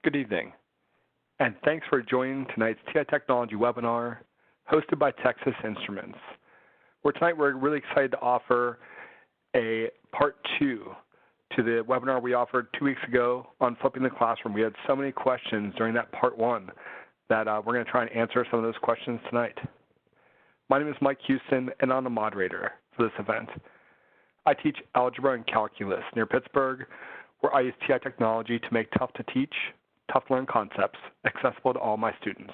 Good evening, and thanks for joining tonight's TI Technology webinar hosted by Texas Instruments, where tonight we're really excited to offer a part 2 to the webinar we offered 2 weeks ago on flipping the classroom. We had so many questions during that part 1 that we're going to try and answer some of those questions tonight. My name is Mike Houston, and I'm the moderator for this event. I teach algebra and calculus near Pittsburgh, where I use TI technology to make tough-to-teach, tough-to-learn concepts accessible to all my students.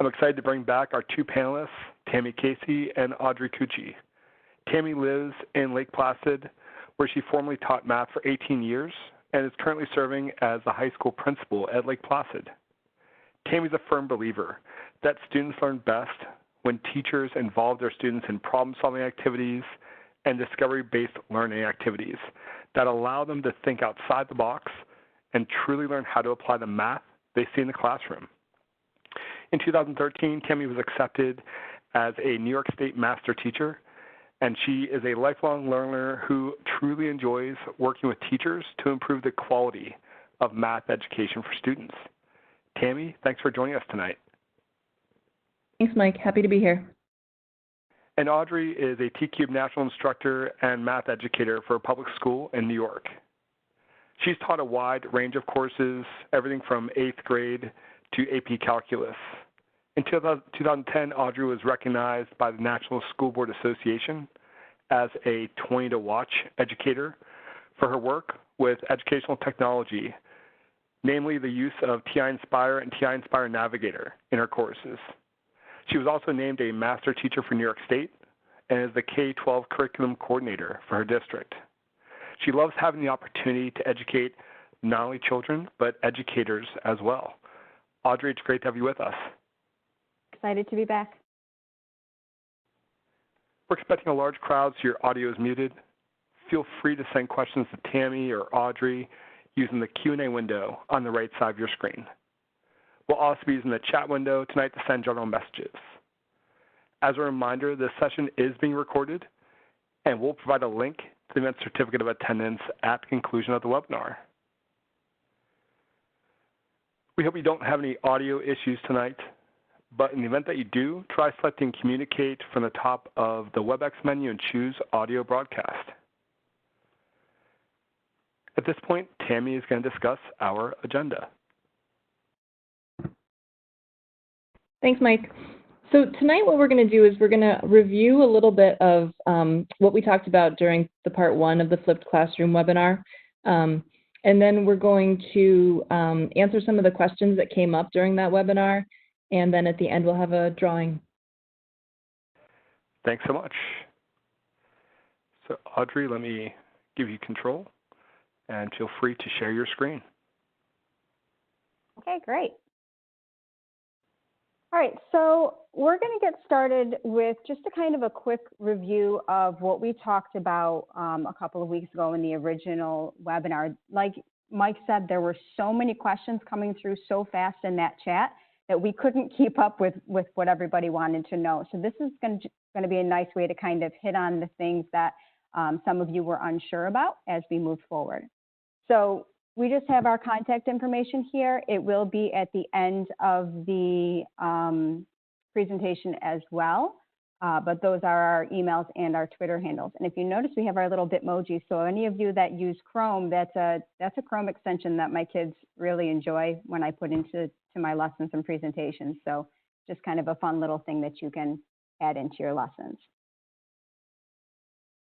I'm excited to bring back our 2 panelists, Tammy Casey and Audrey Cucci. Tammy lives in Lake Placid, where she formerly taught math for 18 years and is currently serving as the high school principal at Lake Placid. Tammy's a firm believer that students learn best when teachers involve their students in problem-solving activities and discovery-based learning activities that allow them to think outside the box and truly learn how to apply the math they see in the classroom. In 2013, Tammy was accepted as a New York State master teacher, and she is a lifelong learner who truly enjoys working with teachers to improve the quality of math education for students. Tammy, thanks for joining us tonight. Thanks, Mike. Happy to be here. And Audrey is a T-Cube national instructor and math educator for a public school in New York. She's taught a wide range of courses, everything from 8th grade to AP Calculus. In 2010, Audrey was recognized by the National School Board Association as a 20 to watch educator for her work with educational technology, namely the use of TI-Nspire and TI-Nspire Navigator in her courses. She was also named a master teacher for New York State and is the K-12 curriculum coordinator for her district. She loves having the opportunity to educate not only children, but educators as well. Audrey, it's great to have you with us. Excited to be back. We're expecting a large crowd, so your audio is muted. Feel free to send questions to Tammy or Audrey using the Q&A window on the right side of your screen. We'll also be using the chat window tonight to send general messages. As a reminder, this session is being recorded, and we'll provide a link to the event certificate of attendance at the conclusion of the webinar. We hope you don't have any audio issues tonight, but in the event that you do, try selecting Communicate from the top of the WebEx menu and choose Audio Broadcast. At this point, Tammy is going to discuss our agenda. Thanks, Mike. So tonight what we're going to do is we're going to review a little bit of what we talked about during the part 1 of the Flipped Classroom webinar. And then we're going to answer some of the questions that came up during that webinar. And then at the end, we'll have a drawing. Thanks so much. So Audrey, let me give you control, and feel free to share your screen. Okay, great. All right, so we're going to get started with just a kind of a quick review of what we talked about a couple of weeks ago in the original webinar. Like Mike said, there were so many questions coming through so fast in that chat that we couldn't keep up with what everybody wanted to know. So this is going to be a nice way to kind of hit on the things that some of you were unsure about as we move forward. So we just have our contact information here. It will be at the end of the presentation as well, but those are our emails and our Twitter handles. And if you notice, we have our little Bitmoji. So any of you that use Chrome, that's a Chrome extension that my kids really enjoy when I put into my lessons and presentations. So just kind of a fun little thing that you can add into your lessons.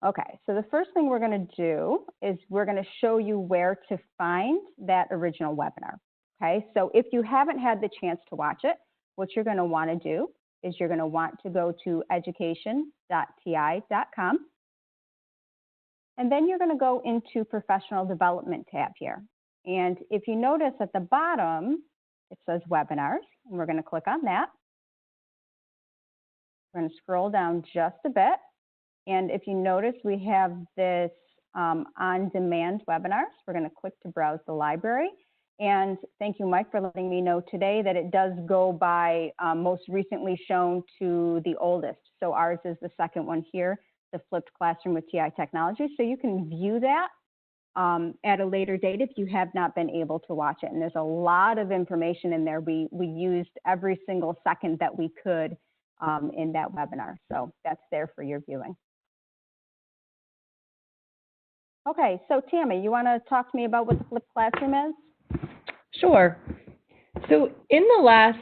Okay, so the first thing we're going to do is we're going to show you where to find that original webinar. Okay, so if you haven't had the chance to watch it, what you're going to want to do is you're going to want to go to education.ti.com. And then you're going to go into Professional Development tab here. And if you notice at the bottom, it says Webinars, and we're going to click on that. We're going to scroll down just a bit. And if you notice, we have this on-demand webinars. We're going to click to browse the library. And thank you, Mike, for letting me know today that it does go by most recently shown to the oldest. So ours is the second one here, the Flipped Classroom with TI Technology. So you can view that at a later date if you have not been able to watch it. And there's a lot of information in there. We used every single second that we could in that webinar. So that's there for your viewing. Okay, so Tammy, you want to talk to me about what the flipped classroom is? Sure. So in the last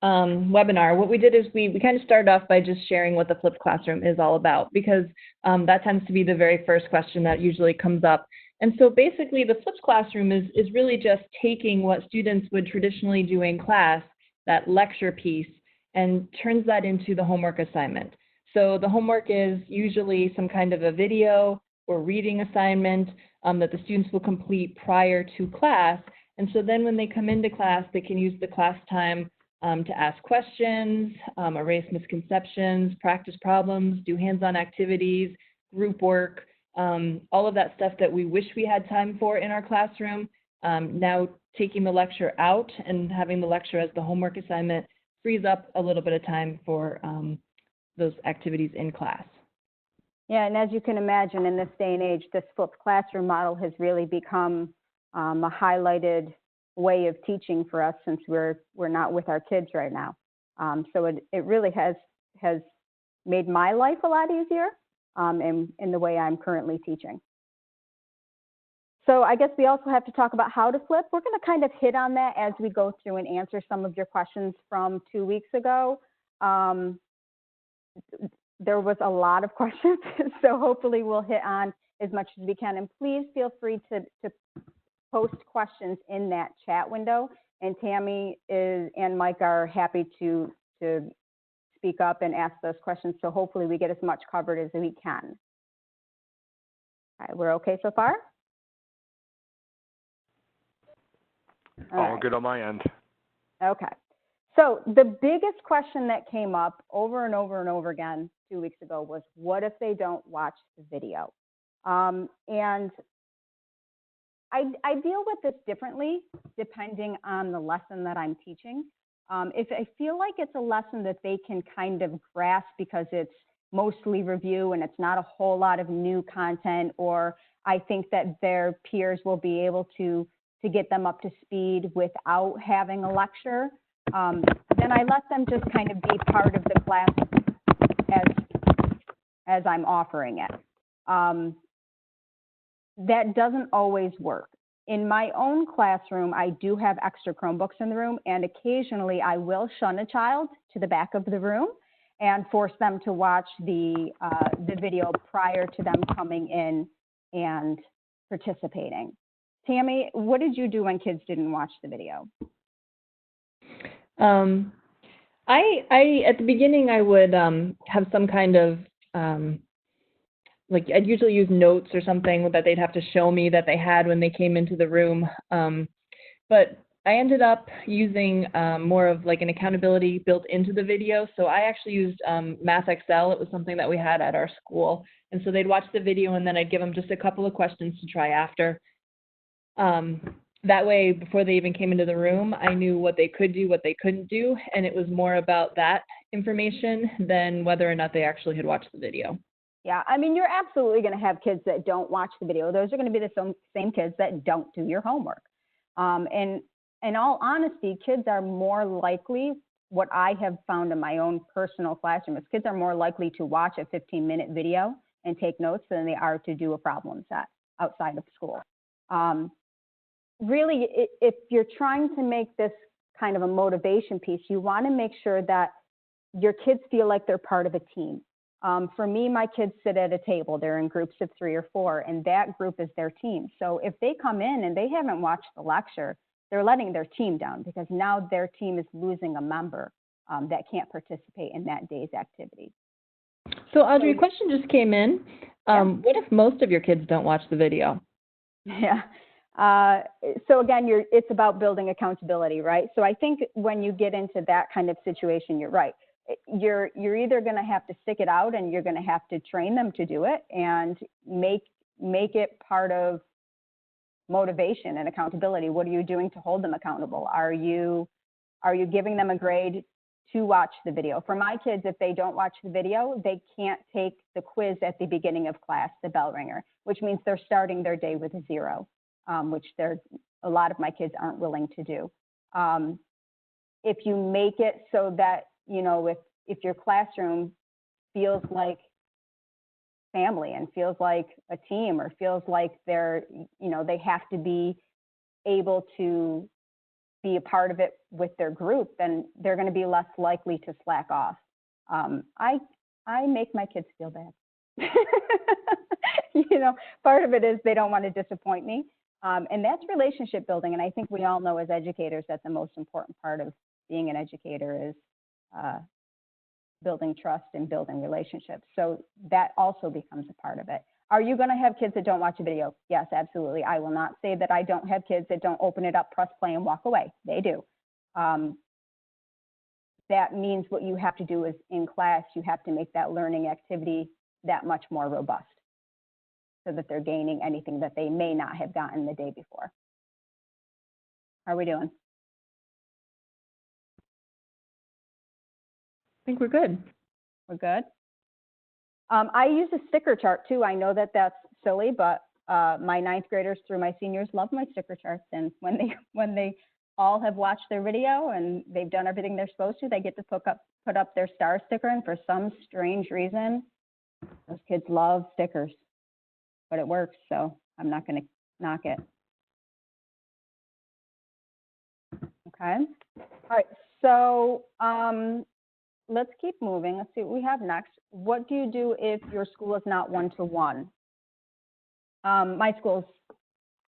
webinar, what we did is we kind of started off by just sharing what the flipped classroom is all about, because that tends to be the very first question that usually comes up. And so basically the flipped classroom is really just taking what students would traditionally do in class, that lecture piece, and turns that into the homework assignment. So the homework is usually some kind of a video or reading assignment that the students will complete prior to class. And so then when they come into class, they can use the class time to ask questions, erase misconceptions, practice problems, do hands-on activities, group work, all of that stuff that we wish we had time for in our classroom. Now taking the lecture out and having the lecture as the homework assignment frees up a little bit of time for those activities in class. Yeah, and as you can imagine, in this day and age, this flipped classroom model has really become a highlighted way of teaching for us, since we're not with our kids right now. So it really has made my life a lot easier in the way I'm currently teaching. So I guess we also have to talk about how to flip. We're going to kind of hit on that as we go through and answer some of your questions from 2 weeks ago. There was a lot of questions, so hopefully we'll hit on as much as we can. And please feel free to post questions in that chat window. And Tammy and Mike are happy to speak up and ask those questions. So hopefully we get as much covered as we can. All right, we're okay so far? All good on my end. Okay. So the biggest question that came up over and over and over again 2 weeks ago was, what if they don't watch the video? And I deal with this differently depending on the lesson that I'm teaching. If I feel like it's a lesson that they can kind of grasp because it's mostly review and it's not a whole lot of new content, or I think that their peers will be able to get them up to speed without having a lecture, then I let them just kind of be part of the class as I'm offering it. That doesn't always work. In my own classroom, I do have extra Chromebooks in the room, and occasionally I will shun a child to the back of the room and force them to watch the video prior to them coming in and participating. Tammy, what did you do when kids didn't watch the video? I at the beginning, I would have some kind of, like I'd usually use notes or something that they'd have to show me that they had when they came into the room. But I ended up using more of like an accountability built into the video. So I actually used Math Excel. It was something that we had at our school. And so they'd watch the video and then I'd give them just a couple of questions to try after. That way, before they even came into the room, I knew what they could do, what they couldn't do, and it was more about that information than whether or not they actually had watched the video. Yeah, I mean, you're absolutely going to have kids that don't watch the video. Those are going to be the same kids that don't do your homework. And in all honesty, kids are more likely, what I have found in my own personal classroom is kids are more likely to watch a 15-minute video and take notes than they are to do a problem set outside of school. Really, if you're trying to make this kind of a motivation piece, you want to make sure that your kids feel like they're part of a team. For me, my kids sit at a table. They're in groups of 3 or 4, and that group is their team. So if they come in and they haven't watched the lecture, they're letting their team down because now their team is losing a member that can't participate in that day's activity. So Audrey, a question just came in. What if most of your kids don't watch the video? Yeah. So again, it's about building accountability, right? So I think when you get into that kind of situation, you're right. You're either going to have to stick it out and you're going to have to train them to do it and make it part of motivation and accountability. What are you doing to hold them accountable? Are you giving them a grade to watch the video. For my kids, if they don't watch the video, they can't take the quiz at the beginning of class, the bell ringer, which means they're starting their day with a 0, which a lot of my kids aren't willing to do. If you make it so that, you know, if your classroom feels like family and feels like a team, or feels like they're, you know, they have to be able to be a part of it with their group, then they're going to be less likely to slack off. I make my kids feel bad. You know, part of it is they don't want to disappoint me. And that's relationship building. And I think we all know as educators that the most important part of being an educator is building trust and building relationships. So that also becomes a part of it. Are you going to have kids that don't watch a video? Yes, absolutely. I will not say that I don't have kids that don't open it up, press play, and walk away. They do. That means what you have to do is in class, you have to make that learning activity that much more robust so that they're gaining anything that they may not have gotten the day before. How are we doing? I think we're good. We're good. I use a sticker chart too. I know that that's silly, but my 9th graders through my seniors love my sticker charts. And when they all have watched their video and they've done everything they're supposed to, they get to put up their star sticker. And for some strange reason, those kids love stickers, but it works. So I'm not going to knock it. Okay. All right. So let's keep moving. Let's see what we have next. What do you do if your school is not one-to-one? My school's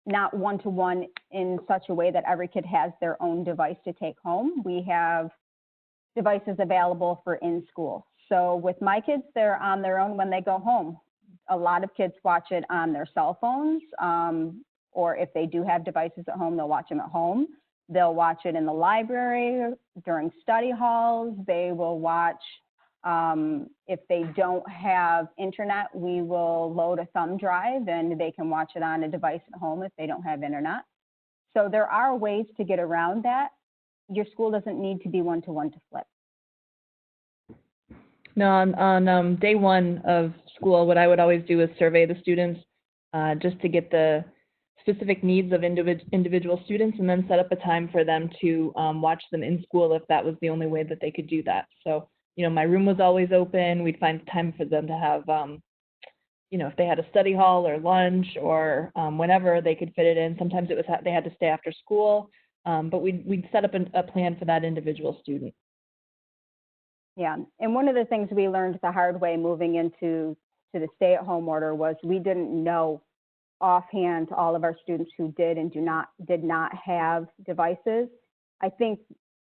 not one-to-one in such a way that every kid has their own device to take home. We have devices available for in-school. So with my kids, they're on their own when they go home. A lot of kids watch it on their cell phones, or if they do have devices at home, they'll watch them at home. They'll watch it in the library, during study halls. They will watch, if they don't have internet, we will load a thumb drive and they can watch it on a device at home if they don't have internet. So there are ways to get around that. Your school doesn't need to be one-to-one to flip. No, on day one of school, what I would always do is survey the students just to get the specific needs of individual students, and then set up a time for them to watch them in school if that was the only way that they could do that. So, you know, my room was always open. We'd find time for them to have, you know, if they had a study hall or lunch or whenever they could fit it in. Sometimes it was they had to stay after school, but we'd set up a plan for that individual student. Yeah, and one of the things we learned the hard way moving into the stay-at-home order was we didn't know offhand all of our students who did and did not have devices. I think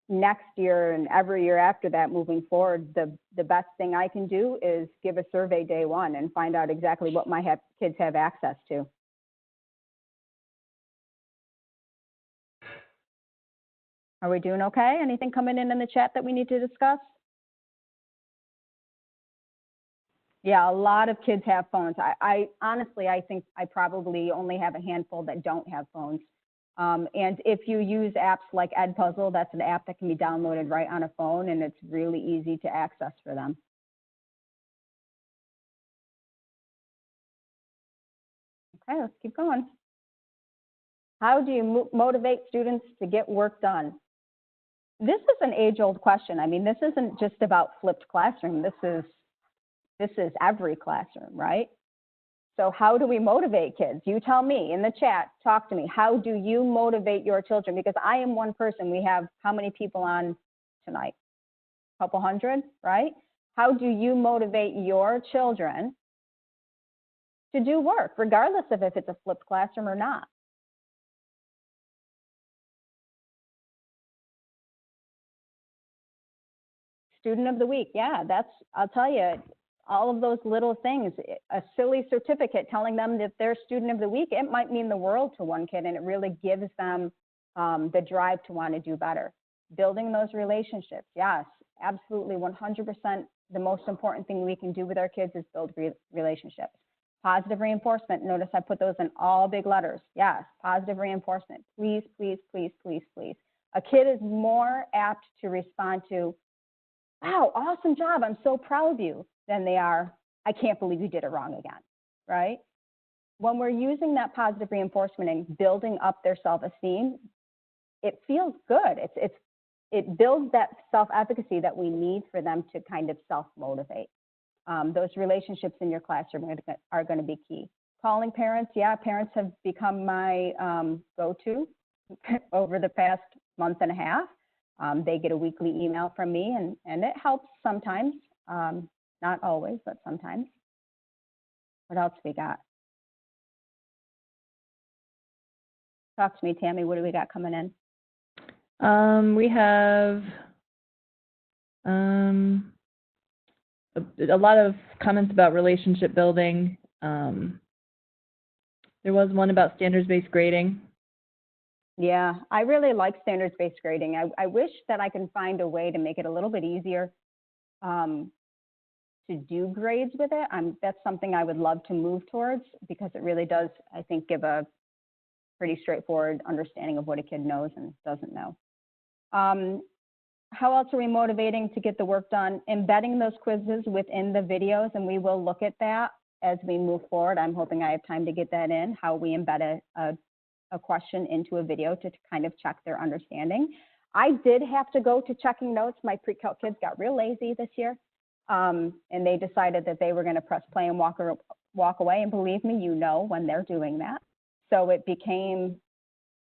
next year and every year after that moving forward, the best thing I can do is give a survey day one and find out exactly what my kids have access to. Are we doing okay? Anything coming in the chat that we need to discuss? Yeah, a lot of kids have phones. I honestly, I think I probably only have a handful that don't have phones. And if you use apps like Edpuzzle, that's an app that can be downloaded right on a phone, and it's really easy to access for them. Okay, let's keep going. How do you motivate students to get work done? This is an age-old question. I mean, this isn't just about flipped classroom. This is every classroom, right? So how do we motivate kids? You tell me in the chat, talk to me. How do you motivate your children? Because I am one person. We have how many people on tonight? A couple hundred, right? How do you motivate your children to do work, regardless of if it's a flipped classroom or not? Student of the week, yeah, I'll tell you, all of those little things, a silly certificate telling them that they're student of the week, it might mean the world to one kid, and it really gives them the drive to want to do better. Building those relationships, yes, absolutely, 100%. The most important thing we can do with our kids is build relationships. Positive reinforcement, notice I put those in all big letters. Yes, positive reinforcement, please, please, please, please, please. A kid is more apt to respond to, wow, awesome job, I'm so proud of you, than they are, I can't believe you did it wrong again, right? When we're using that positive reinforcement and building up their self-esteem, it feels good. It builds that self-efficacy that we need for them to kind of self-motivate. Those relationships in your classroom are going to be key. Calling parents, yeah, parents have become my go-to over the past month and a half. They get a weekly email from me, and it helps sometimes, not always, but sometimes. What else we got? Talk to me, Tammy. What do we got coming in? We have a lot of comments about relationship building. There was one about standards-based grading. Yeah, I really like standards-based grading. I wish that I can find a way to make it a little bit easier to do grades with it. That's something I would love to move towards, because it really does, I think, give a pretty straightforward understanding of what a kid knows and doesn't know. How else are we motivating to get the work done? Embedding those quizzes within the videos, and we will look at that as we move forward. I'm hoping I have time to get that in, how we embed a question into a video to kind of check their understanding. I did have to go to checking notes. My pre-calc kids got real lazy this year, and they decided that they were going to press play and walk away. And believe me, you know when they're doing that. So it became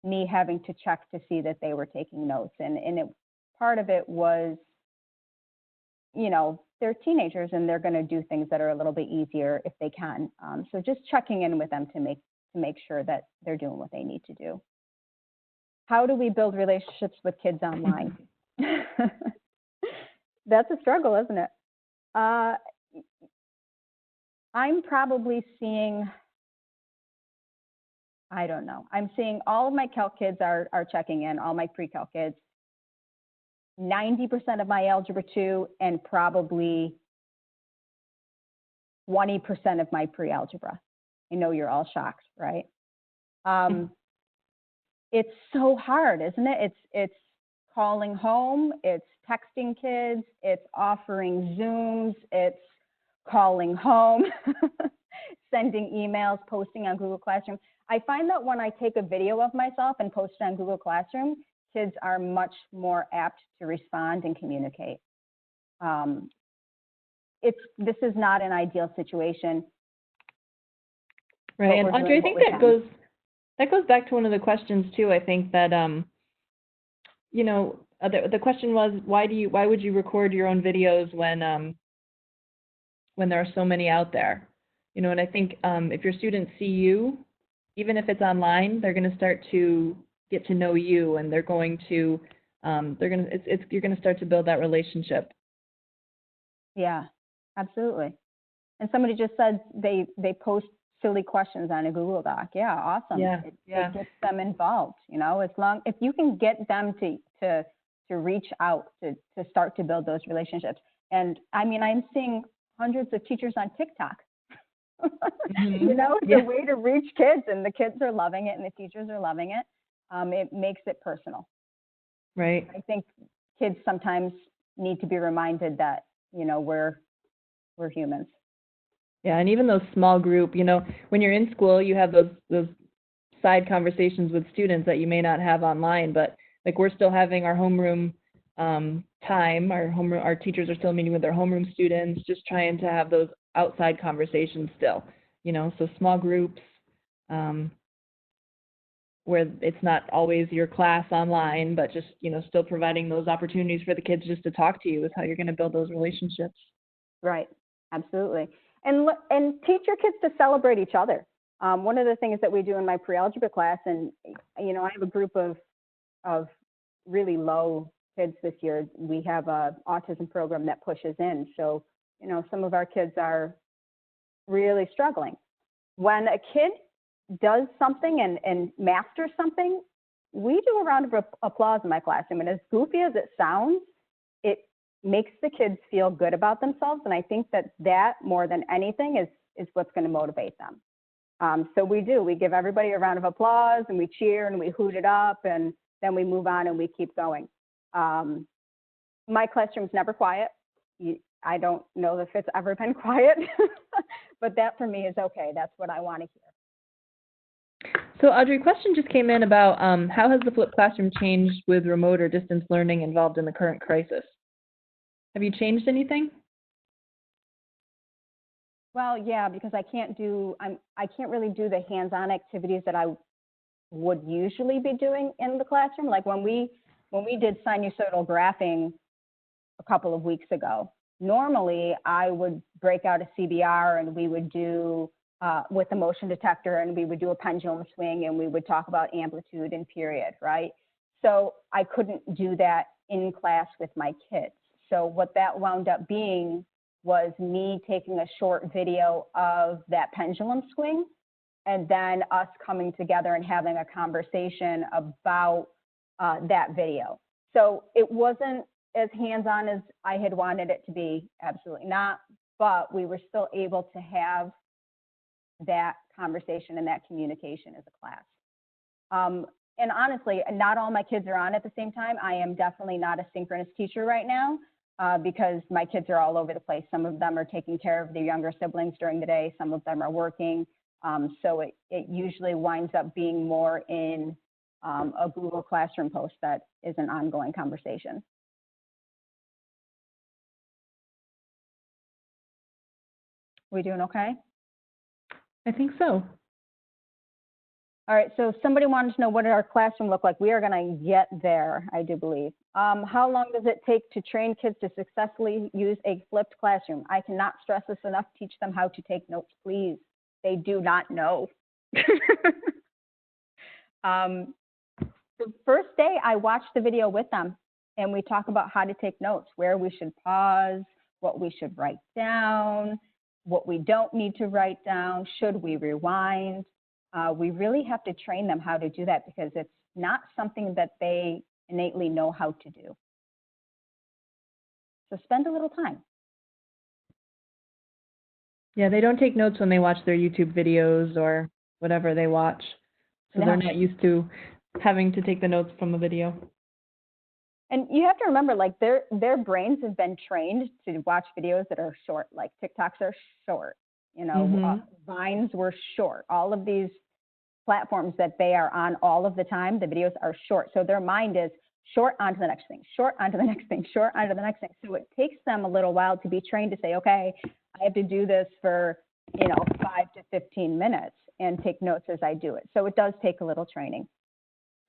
me having to check to see that they were taking notes. And part of it was, you know, they're teenagers and they're going to do things that are a little bit easier if they can. So just checking in with them to make sure that they're doing what they need to do. How do we build relationships with kids online? That's a struggle, isn't it? I'm probably seeing, I don't know. I'm seeing all of my calc kids are checking in, all my pre-calc kids. 90% of my Algebra 2 and probably 20% of my pre-algebra. I know you're all shocked, right? It's so hard, isn't it? It's calling home, it's texting kids, it's offering Zooms, it's calling home, sending emails, posting on Google Classroom. I find that when I take a video of myself and post it on Google Classroom, kids are much more apt to respond and communicate. This is not an ideal situation. Right, and Audrey, I think that goes back to one of the questions too. I think that you know, the question was, why would you record your own videos when there are so many out there? You know, and I think if your students see you, even if it's online, they're going to start to get to know you, and they're going to you're going to start to build that relationship. Yeah, absolutely. And somebody just said they post silly questions on a Google Doc. Yeah, awesome. Yeah, it gets them involved. You know, if you can get them to reach out to start to build those relationships. And I mean, I'm seeing hundreds of teachers on TikTok. Mm-hmm. You know, it's a way to reach kids, and the kids are loving it, and the teachers are loving it. It makes it personal. Right. I think kids sometimes need to be reminded that, you know, we're humans. Yeah, and even those small group, you know, when you're in school, you have those side conversations with students that you may not have online, but like we're still having our homeroom time. Our teachers are still meeting with their homeroom students, just trying to have those outside conversations still, you know, so small groups where it's not always your class online, but just, you know, still providing those opportunities for the kids just to talk to you is how you're going to build those relationships. Right, absolutely. And teach your kids to celebrate each other. One of the things that we do in my pre-algebra class, and, you know, I have a group of really low kids this year. We have a autism program that pushes in. So, you know, some of our kids are really struggling. When a kid does something and masters something, we do a round of applause in my classroom. And as goofy as it sounds, it makes the kids feel good about themselves. And I think that more than anything is what's going to motivate them. So we give everybody a round of applause, and we cheer and we hoot it up, and then we move on and we keep going. My classroom's never quiet. I don't know if it's ever been quiet, but that for me is okay. That's what I want to hear. So Audrey, question just came in about how has the flipped classroom changed with remote or distance learning involved in the current crisis? Have you changed anything? Well, yeah, because I can't really do the hands-on activities that I would usually be doing in the classroom. Like when we did sinusoidal graphing a couple of weeks ago, normally I would break out a CBR and we would do with a motion detector, and we would do a pendulum swing, and we would talk about amplitude and period, right? So I couldn't do that in class with my kids. So what that wound up being was me taking a short video of that pendulum swing, and then us coming together and having a conversation about that video. So it wasn't as hands-on as I had wanted it to be, absolutely not, but we were still able to have that conversation and that communication as a class. And honestly, not all my kids are on at the same time. I am definitely not a synchronous teacher right now because my kids are all over the place. Some of them are taking care of their younger siblings during the day. Some of them are working. So it usually winds up being more in a Google Classroom post that is an ongoing conversation. We doing okay? I think so. All right, so somebody wanted to know what did our classroom look like. We are gonna get there, I do believe. How long does it take to train kids to successfully use a flipped classroom? I cannot stress this enough. Teach them how to take notes, please. They do not know. The first day I watched the video with them, and we talk about how to take notes, where we should pause, what we should write down, what we don't need to write down, should we rewind. We really have to train them how to do that because it's not something that they innately know how to do. So spend a little time. Yeah, they don't take notes when they watch their YouTube videos or whatever they watch. So they're not used to having to take the notes from the video. And you have to remember, like their brains have been trained to watch videos that are short, like TikToks are short, you know, Vines were short. All of these platforms that they are on all of the time, the videos are short. So their mind is short onto the next thing, short onto the next thing, short onto the next thing. So it takes them a little while to be trained to say, okay, I have to do this for, 5 to 15 minutes and take notes as I do it. So it does take a little training.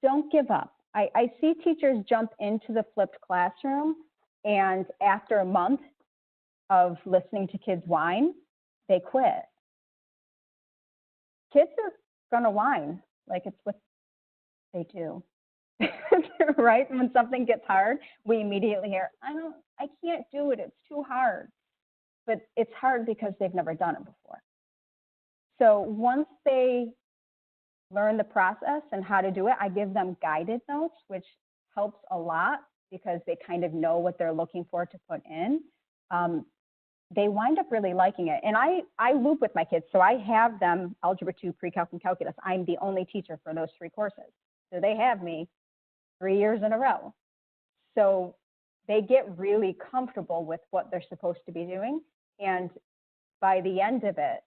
Don't give up. I see teachers jump into the flipped classroom, and after a month of listening to kids whine, they quit. Kids are gonna whine, like it's what they do, right? When something gets hard, we immediately hear, I can't do it, it's too hard. But it's hard because they've never done it before. So once they learn the process and how to do it, I give them guided notes, which helps a lot because they kind of know what they're looking for to put in. They wind up really liking it. And I loop with my kids. So I have them Algebra 2, Pre-Calc, and Calculus. I'm the only teacher for those 3 courses. So they have me 3 years in a row. So they get really comfortable with what they're supposed to be doing. And by the end of it,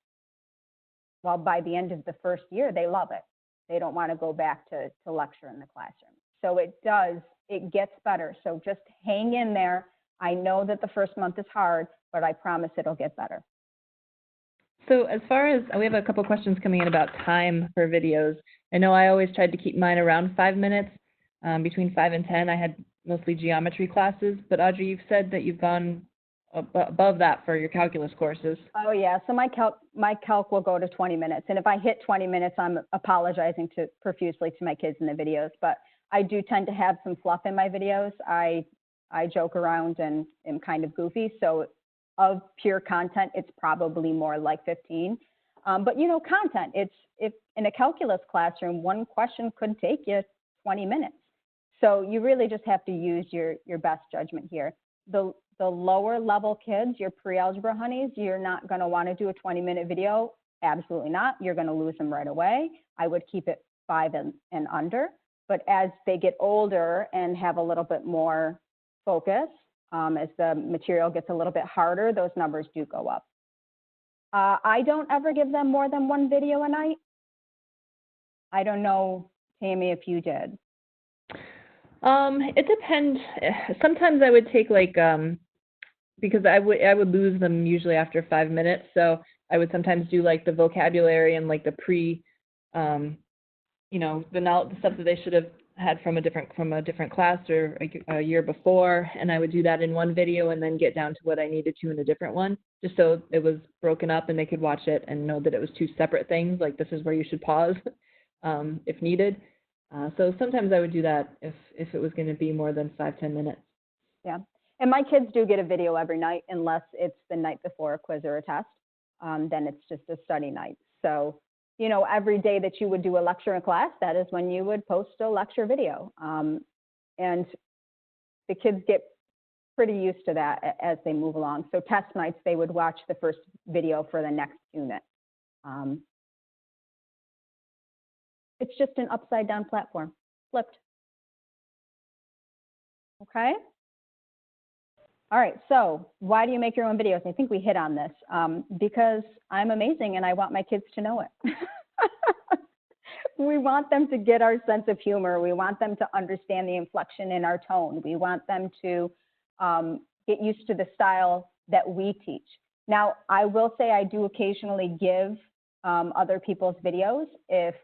by the end of the first year, they love it. They don't want to go back to lecture in the classroom. So it gets better. So just hang in there. I know that the first month is hard, but I promise it'll get better. So as far as, we have a couple questions coming in about time for videos. I know I always tried to keep mine around 5 minutes, between 5 and 10. I had mostly geometry classes, but Audrey, you've said that you've gone above that for your calculus courses. Oh yeah, so my calc will go to 20 minutes. And if I hit 20 minutes, I'm apologizing profusely to my kids in the videos, but I do tend to have some fluff in my videos. I joke around and am kind of goofy. So of pure content, it's probably more like 15. But content, if in a calculus classroom, one question could take you 20 minutes. So you really just have to use your best judgment here. The lower level kids, your pre-algebra honeys, you're not going to want to do a 20-minute video. Absolutely not. You're going to lose them right away. I would keep it 5 and under. But as they get older and have a little bit more focus, As the material gets a little bit harder, those numbers do go up. I don't ever give them more than one video a night. I don't know, Tammy, if you did. It depends. Sometimes I would take like because I would lose them usually after 5 minutes. So I would sometimes do like the vocabulary and like the you know, the stuff that they should have had from a different class or a year before, and I would do that in one video and then get down to what I needed to in a different one, just so it was broken up and they could watch it and know that it was two separate things. Like, this is where you should pause if needed. So sometimes I would do that if it was going to be more than 5-10 minutes. Yeah, and my kids do get a video every night, unless it's the night before a quiz or a test. Then it's just a study night. So, you know, every day that you would do a lecture in class, that is when you would post a lecture video. And the kids get pretty used to that as they move along. So test nights, they would watch the first video for the next unit. It's just an upside down platform, flipped. Okay. All right, so why do you make your own videos? I think we hit on this. Because I'm amazing and I want my kids to know it. We want them to get our sense of humor. We want them to understand the inflection in our tone. We want them to get used to the style that we teach. Now, I will say I do occasionally give other people's videos if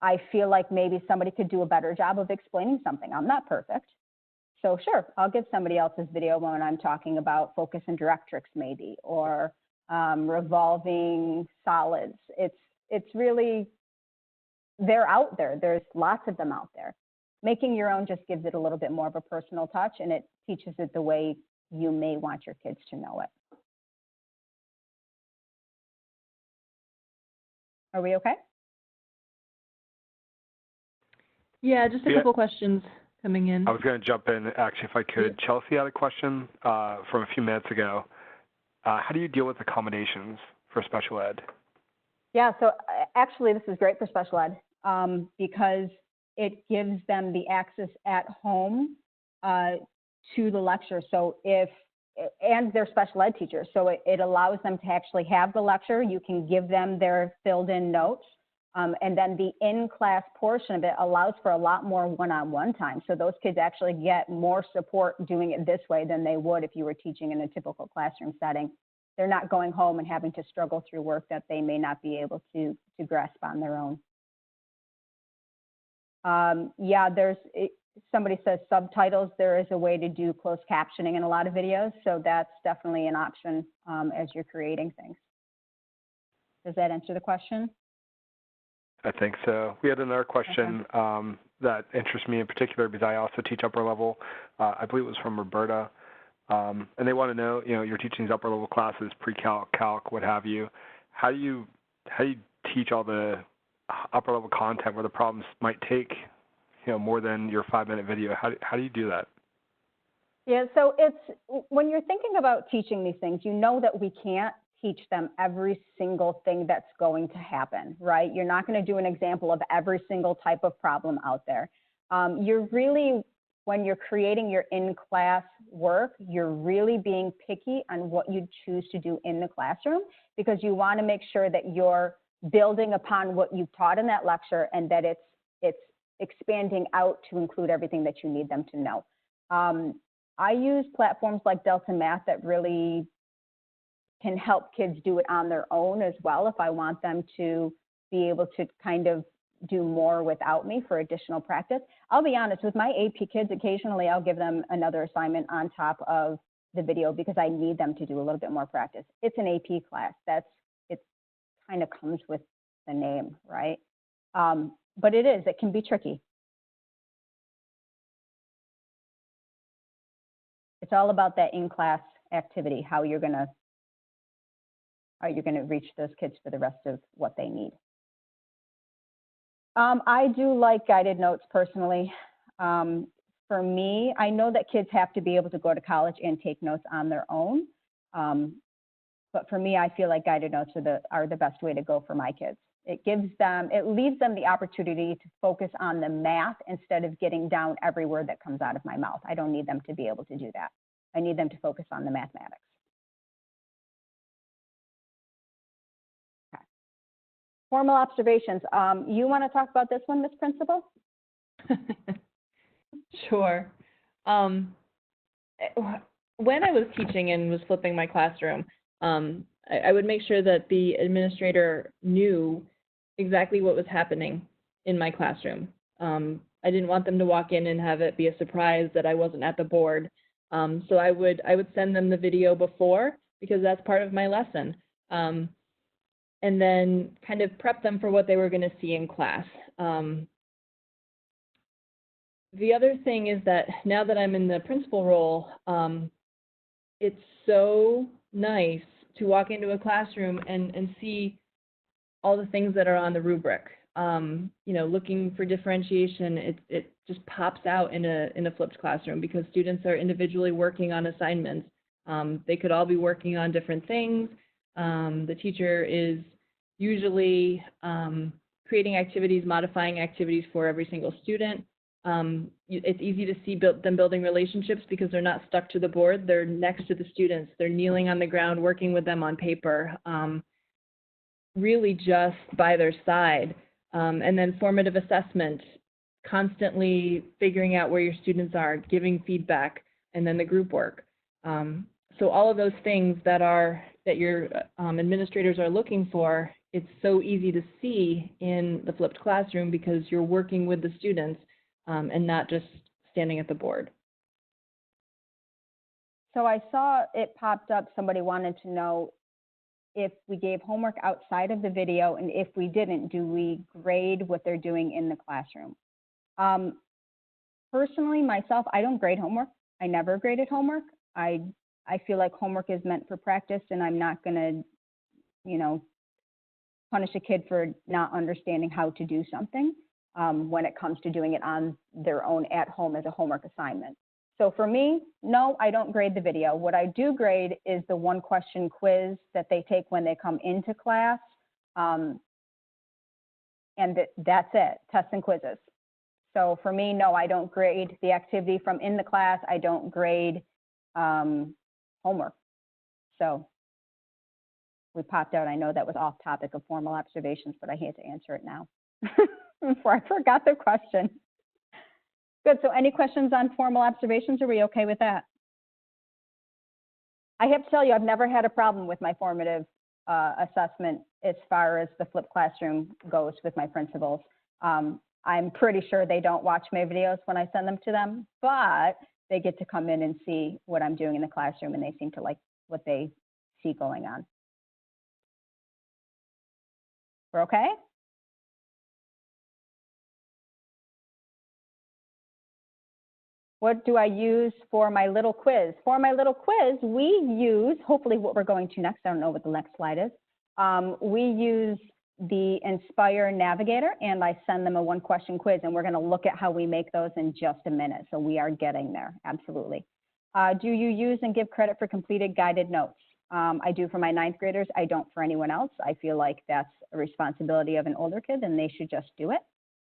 I feel like maybe somebody could do a better job of explaining something. I'm not perfect. So sure, I'll give somebody else's video when I'm talking about focus and directrix maybe, or revolving solids. It's really, they're out there. There's lots of them out there. Making your own just gives it a little bit more of a personal touch, and it teaches it the way you may want your kids to know it. Are we okay? Yeah, just a couple questions coming in. I was going to jump in, actually, if I could. Yeah. Chelsea had a question from a few minutes ago. How do you deal with accommodations for special ed? Yeah, so actually this is great for special ed because it gives them the access at home to the lecture. So and they're special ed teachers, so it allows them to actually have the lecture. You can give them their filled in notes. And then the in-class portion of it allows for a lot more one-on-one time. So those kids actually get more support doing it this way than they would if you were teaching in a typical classroom setting. They're not going home and having to struggle through work that they may not be able to grasp on their own. Yeah, somebody says subtitles. There is a way to do closed captioning in a lot of videos. So that's definitely an option as you're creating things. Does that answer the question? I think so. We had another question that interests me in particular because I also teach upper level. I believe it was from Roberta. And they want to know, you know, you're teaching these upper level classes, pre-calc, calc, what have you. How do you teach all the upper level content where the problems might take, you know, more than your 5-minute video? How do you do that? Yeah, so when you're thinking about teaching these things, you know that we can't teach them every single thing that's going to happen, right? You're not going to do an example of every single type of problem out there. You're really, when you're creating your in-class work, you're really being picky on what you choose to do in the classroom, because you want to make sure that you're building upon what you've taught in that lecture and that it's expanding out to include everything that you need them to know. I use platforms like Delta Math that really can help kids do it on their own as well if I want them to be able to kind of do more without me for additional practice. I'll be honest, with my AP kids, occasionally I'll give them another assignment on top of the video because I need them to do a little bit more practice. It's an AP class. It kind of comes with the name, right? But it can be tricky. It's all about that in-class activity, how you're going to reach those kids for the rest of what they need. I do like guided notes personally. For me, I know that kids have to be able to go to college and take notes on their own. But for me, I feel like guided notes are the best way to go for my kids. It leaves them the opportunity to focus on the math instead of getting down every word that comes out of my mouth. I don't need them to be able to do that. I need them to focus on the mathematics. Okay. Formal observations. You want to talk about this one, Ms. Principal? Sure. When I was teaching and was flipping my classroom, I would make sure that the administrator knew exactly what was happening in my classroom. I didn't want them to walk in and have it be a surprise that I wasn't at the board. So I would send them the video before, because that's part of my lesson. And then kind of prep them for what they were going to see in class. The other thing is that now that I'm in the principal role, it's so nice to walk into a classroom and see all the things that are on the rubric. You know, looking for differentiation, it just pops out in a flipped classroom because students are individually working on assignments. They could all be working on different things. The teacher is usually creating activities, modifying activities for every single student. It's easy to see them building relationships because they're not stuck to the board. They're next to the students. They're kneeling on the ground, working with them on paper, really just by their side. And then formative assessment, constantly figuring out where your students are, giving feedback, and then the group work. So all of those things that your administrators are looking for, it's so easy to see in the flipped classroom because you're working with the students and not just standing at the board. So I saw it popped up, somebody wanted to know if we gave homework outside of the video, and if we didn't, do we grade what they're doing in the classroom? Personally, myself, I don't grade homework. I never graded homework. I feel like homework is meant for practice, and I'm not going to, you know, punish a kid for not understanding how to do something when it comes to doing it on their own at home as a homework assignment. So for me, no, I don't grade the video. What I do grade is the one question quiz that they take when they come into class. And that's it, tests and quizzes. So for me, no, I don't grade the activity from in the class. I don't grade homework. So we popped out. I know that was off topic of formal observations, but I had to answer it now before I forgot the question. Good, so any questions on formal observations? Are we okay with that? I have to tell you, I've never had a problem with my formative assessment as far as the flipped classroom goes with my principals. I'm pretty sure they don't watch my videos when I send them to them, but they get to come in and see what I'm doing in the classroom, and they seem to like what they see going on. We're okay? What do I use for my little quiz? For my little quiz, we use, hopefully what we're going to next, I don't know what the next slide is. We use the Nspire Navigator, and I send them a one question quiz, and we're going to look at how we make those in just a minute. So we are getting there, absolutely. Do you use and give credit for completed guided notes? I do for my 9th graders. I don't for anyone else. I feel like that's a responsibility of an older kid, and they should just do it.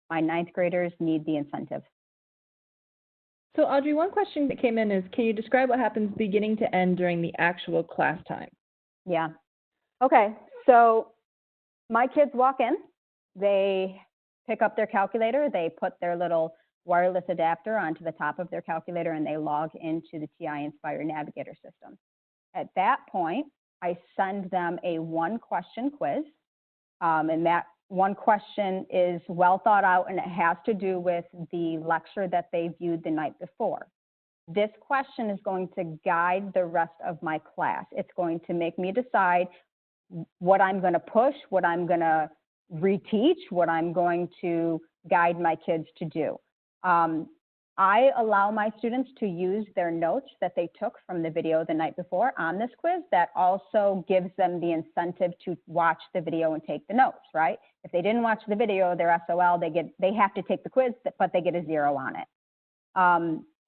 My 9th graders need the incentive. So Audrey, one question that came in is, can you describe what happens beginning to end during the actual class time? Yeah. Okay, so my kids walk in, they pick up their calculator, they put their little wireless adapter onto the top of their calculator, and they log into the TI-Nspire Navigator system. At that point, I send them a one question quiz, and that one question is well thought out, and it has to do with the lecture that they viewed the night before. This question is going to guide the rest of my class. It's going to make me decide what I'm going to push, what I'm going to reteach, what I'm going to guide my kids to do. I allow my students to use their notes that they took from the video the night before on this quiz. That also gives them the incentive to watch the video and take the notes, right? If they didn't watch the video, they're SOL, they have to take the quiz, but they get a 0 on it.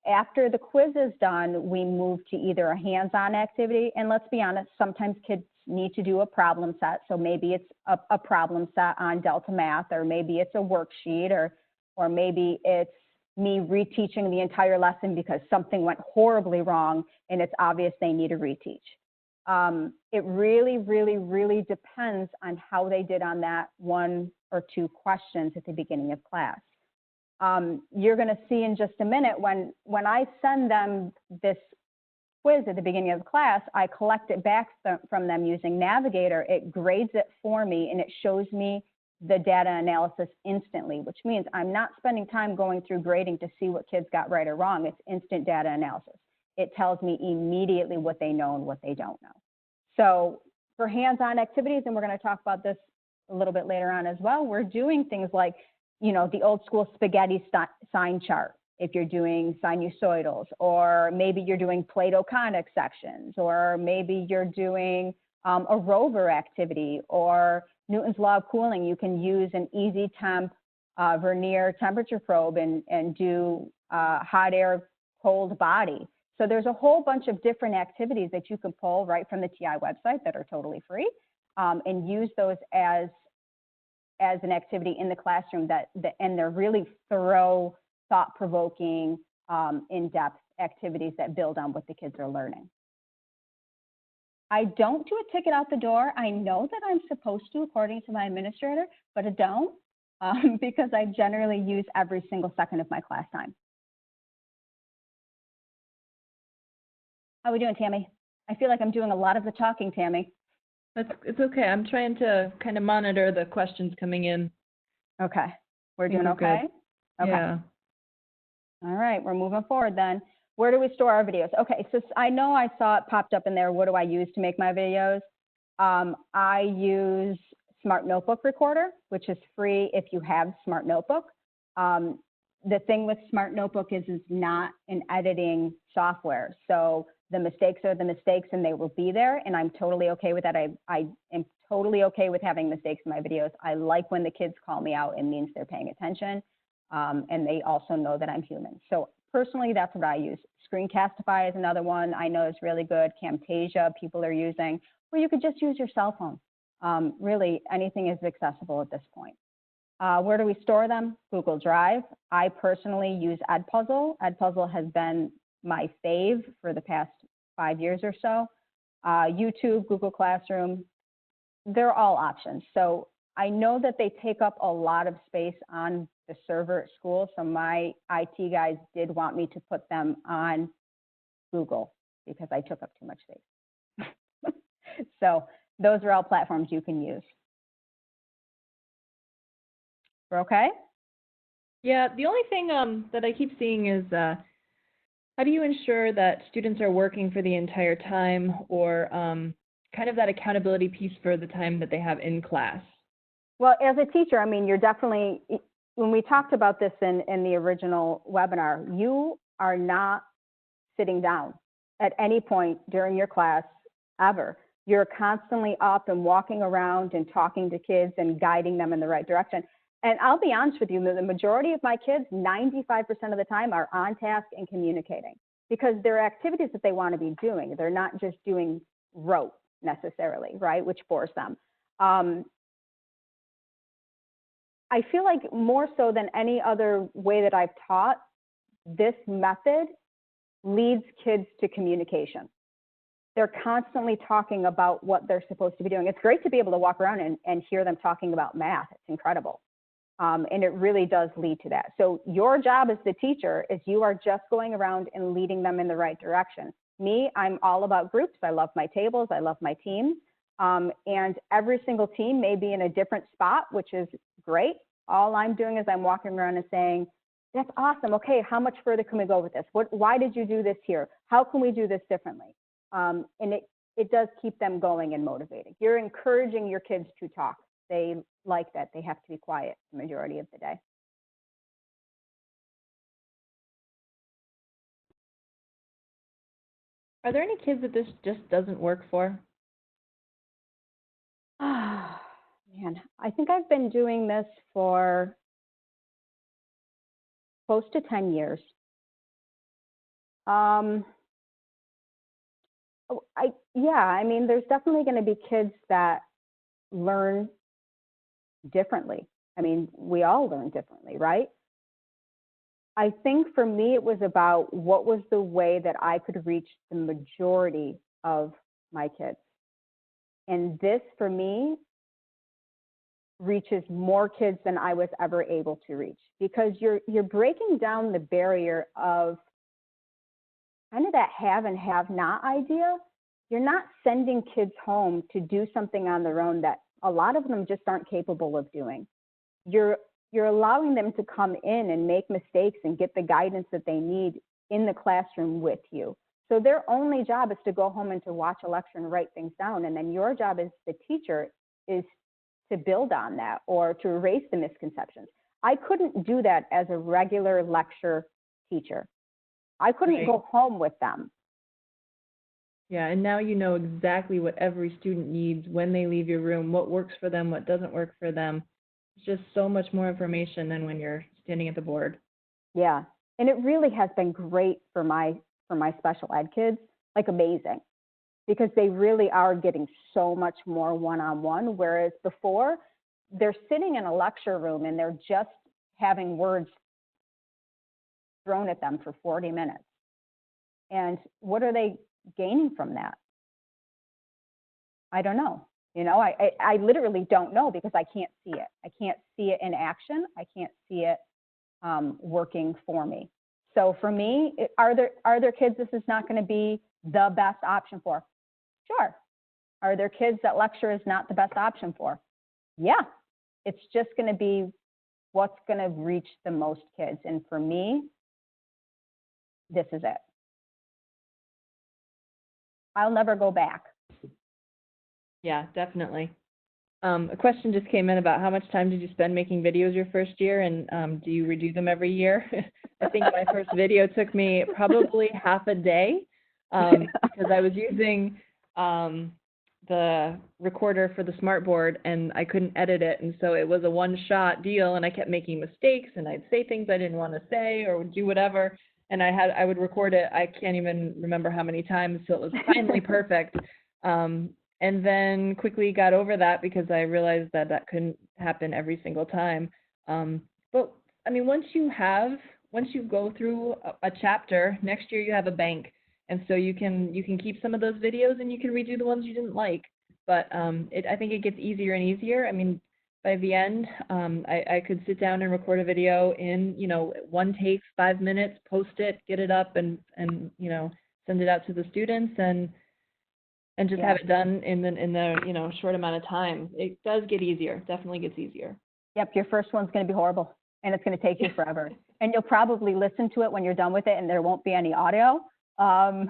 After the quiz is done, we move to either a hands-on activity, and let's be honest, sometimes kids need to do a problem set. So maybe it's a problem set on Delta Math, or maybe it's a worksheet, or maybe it's me reteaching the entire lesson because something went horribly wrong and it's obvious they need to reteach. It really, really, really depends on how they did on that 1 or 2 questions at the beginning of class. You're going to see in just a minute when I send them this quiz at the beginning of the class, I collect it back from them using Navigator. It grades it for me and it shows me the data analysis instantly, which means I'm not spending time going through grading to see what kids got right or wrong. It's instant data analysis. It tells me immediately what they know and what they don't know. So for hands-on activities, and we're going to talk about this a little bit later on as well, we're doing things like, you know, the old school spaghetti sign chart. If you're doing sinusoidals, or maybe you're doing Plato conic sections, or maybe you're doing a rover activity, or Newton's law of cooling. You can use an easy temp vernier temperature probe and do hot air, cold body. So there's a whole bunch of different activities that you can pull right from the TI website that are totally free, and use those as an activity in the classroom and they're really thorough, thought-provoking, in-depth activities that build on what the kids are learning. I don't do a ticket out the door. I know that I'm supposed to according to my administrator, but I don't because I generally use every single second of my class time. How are we doing, Tammy? I feel like I'm doing a lot of the talking, Tammy. It's okay. I'm trying to kind of monitor the questions coming in. Okay. We're doing okay? Good. Okay. Yeah. All right, we're moving forward then. Where do we store our videos? Okay, so I know I saw it popped up in there. What do I use to make my videos? I use Smart Notebook Recorder, which is free if you have Smart Notebook. The thing with Smart Notebook is it's not an editing software. So the mistakes are the mistakes and they will be there. And I'm totally okay with that. I am totally okay with having mistakes in my videos. I like when the kids call me out. It means they're paying attention. And they also know that I'm human. So personally, that's what I use. Screencastify is another one I know is really good. Camtasia people are using, or you could just use your cell phone. Really, anything is accessible at this point. Where do we store them? Google Drive. I personally use Edpuzzle. Edpuzzle has been my fave for the past 5 years or so. YouTube, Google Classroom, they're all options. So I know that they take up a lot of space on the server at school. So my IT guys did want me to put them on Google because I took up too much space. So those are all platforms you can use. We're okay? Yeah, the only thing that I keep seeing is how do you ensure that students are working for the entire time, or kind of that accountability piece for the time that they have in class? Well, as a teacher, I mean, you're definitely, when we talked about this in the original webinar, you are not sitting down at any point during your class ever. You're constantly up and walking around and talking to kids and guiding them in the right direction. And I'll be honest with you, the majority of my kids, 95% of the time, are on task and communicating because they're activities that they want to be doing. They're not just doing rote necessarily, right, which bores them. I feel like more so than any other way that I've taught, this method leads kids to communication. They're constantly talking about what they're supposed to be doing. It's great to be able to walk around and hear them talking about math. It's incredible. And it really does lead to that. So your job as the teacher is you are just going around and leading them in the right direction. Me, I'm all about groups. I love my tables. I love my teams. And every single team may be in a different spot, which is great. All I'm doing is I'm walking around and saying, that's awesome. Okay, how much further can we go with this? Why did you do this here? How can we do this differently? And it does keep them going and motivating. You're encouraging your kids to talk. They like that. They have to be quiet the majority of the day. Are there any kids that this just doesn't work for? Man, I think I've been doing this for close to 10 years. I mean, there's definitely going to be kids that learn differently. I mean, we all learn differently, right? I think for me, it was about what was the way that I could reach the majority of my kids. And this, for me, reaches more kids than I was ever able to reach, because you're breaking down the barrier of kind of that have and have not idea. You're not sending kids home to do something on their own that a lot of them just aren't capable of doing. You're allowing them to come in and make mistakes and get the guidance that they need in the classroom with you. So their only job is to go home and to watch a lecture and write things down. And then your job as the teacher is to build on that or to erase the misconceptions. I couldn't do that as a regular lecture teacher. I couldn't go home with them. Yeah, and now you know exactly what every student needs when they leave your room, what works for them, what doesn't work for them. It's just so much more information than when you're standing at the board. Yeah, and it really has been great for my special ed kids, like amazing, because they really are getting so much more one-on-one, whereas before they're sitting in a lecture room and they're just having words thrown at them for 40 minutes. And what are they gaining from that? I don't know. You know, I literally don't know, because I can't see it. I can't see it in action. I can't see it working for me. So for me, are there kids this is not going to be the best option for? Sure. Are there kids that lecture is not the best option for? Yeah. It's just going to be what's going to reach the most kids. And for me, this is it. I'll never go back. Yeah, definitely. A question just came in about how much time did you spend making videos your first year, and do you redo them every year? I think my first video took me probably half a day because I was using the recorder for the smartboard and I couldn't edit it, and so it was a one-shot deal, and I kept making mistakes and I'd say things I didn't want to say or do whatever, and I would record it. I can't even remember how many times, so it was finally perfect. And then quickly got over that because I realized that that couldn't happen every single time. But I mean, once you go through a chapter, next year you have a bank, and so you can keep some of those videos and you can redo the ones you didn't like. But I think it gets easier and easier. I mean, by the end, I could sit down and record a video in, one take, 5 minutes, post it, get it up, and send it out to the students and just have it done in the short amount of time. It does get easier. Definitely gets easier. Yep, your first one's going to be horrible, and it's going to take you forever. And you'll probably listen to it when you're done with it, and there won't be any audio. But